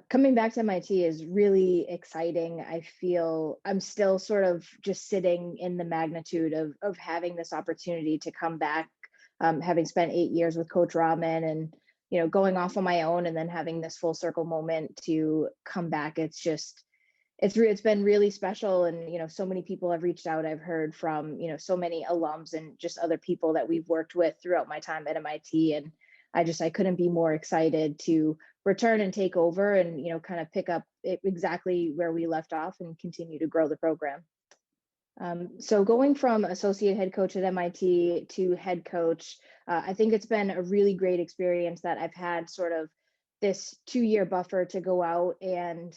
Coming back to MIT is really exciting. I feel I'm still sort of just sitting in the magnitude of having this opportunity to come back, having spent 8 years with Coach Rahman and going off on my own, and then having this full circle moment to come back. It's just it's been really special, and so many people have reached out. I've heard from so many alums and just other people that we've worked with throughout my time at MIT, and I couldn't be more excited to return and take over and kind of pick up exactly where we left off and continue to grow the program. So going from associate head coach at MIT to head coach, I think it's been a really great experience that I've had sort of this 2-year buffer to go out and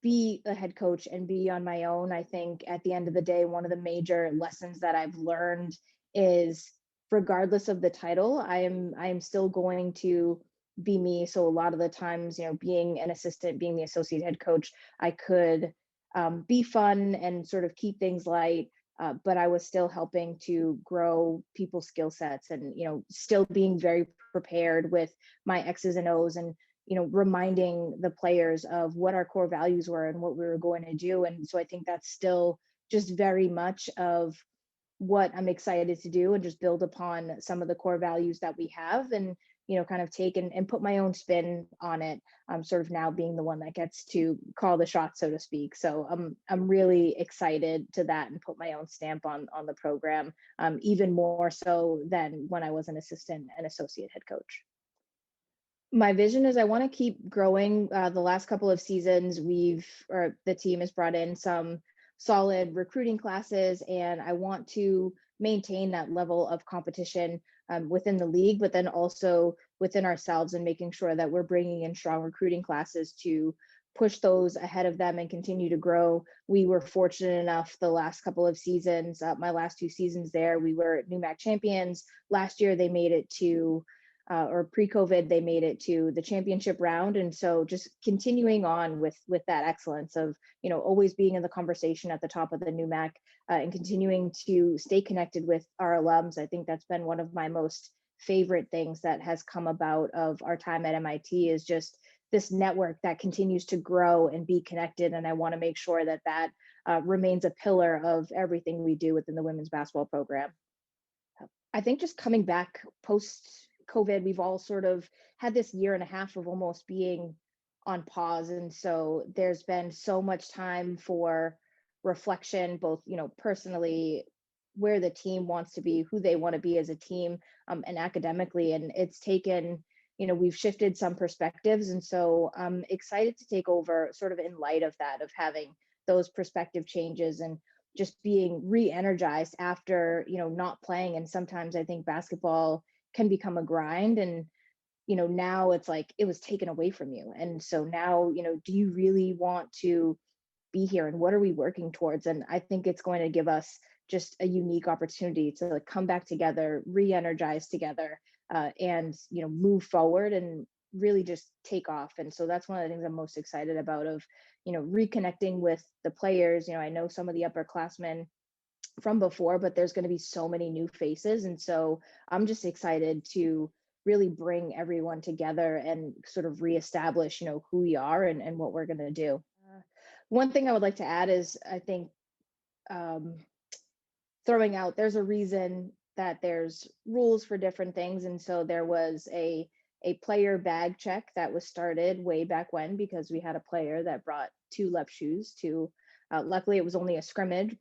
be a head coach and be on my own. I think at the end of the day, one of the major lessons that I've learned is regardless of the title, I am still going to be me. So a lot of the times, being an assistant, being the associate head coach, I could be fun and sort of keep things light. But I was still helping to grow people's skill sets and, still being very prepared with my X's and O's and, reminding the players of what our core values were and what we were going to do. And so I think that's still just very much of what I'm excited to do and just build upon some of the core values that we have and kind of take and put my own spin on it. I'm sort of now being the one that gets to call the shots, so to speak. So I'm really excited to that and put my own stamp on the program, even more so than when I was an assistant and associate head coach. My vision is I want to keep growing. The last couple of seasons, the team has brought in some solid recruiting classes, and I want to maintain that level of competition within the league, but then also within ourselves and making sure that we're bringing in strong recruiting classes to push those ahead of them and continue to grow. We were fortunate enough the last couple of seasons, my last 2 seasons there, we were NUMAC champions. Last year, they made it to or pre-COVID, they made it to the championship round. And so just continuing on with that excellence of, always being in the conversation at the top of the NUMAC and continuing to stay connected with our alums. I think that's been one of my most favorite things that has come about of our time at MIT is just this network that continues to grow and be connected. And I want to make sure that that remains a pillar of everything we do within the women's basketball program. I think just coming back post COVID, we've all sort of had this year and a half of almost being on pause. And so there's been so much time for reflection, both, personally, where the team wants to be, who they want to be as a team, and academically. And it's taken, we've shifted some perspectives. And so I'm excited to take over sort of in light of that, of having those perspective changes and just being re-energized after, not playing. And sometimes I think basketball can become a grind, and now it's like it was taken away from you, and so now do you really want to be here, and what are we working towards? And I think it's going to give us just a unique opportunity to like come back together, re-energize together, and move forward and really just take off. And so that's one of the things I'm most excited about, of reconnecting with the players. I know some of the upperclassmen from before, but there's going to be so many new faces. And so I'm just excited to really bring everyone together and sort of reestablish, who we are and what we're going to do. One thing I would like to add is I think throwing out, there's a reason that there's rules for different things. And so there was a player bag check that was started way back when, because we had a player that brought 2 left shoes to, luckily it was only a scrimmage,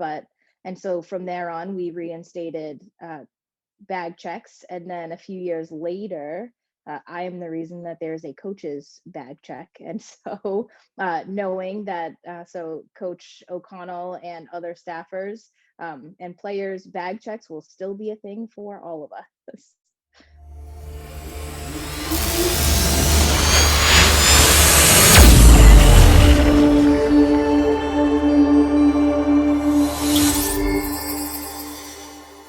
and so from there on, we reinstated bag checks. And then a few years later, I am the reason that there's a coach's bag check. And so knowing that, so Coach O'Connell and other staffers and players' bag checks will still be a thing for all of us.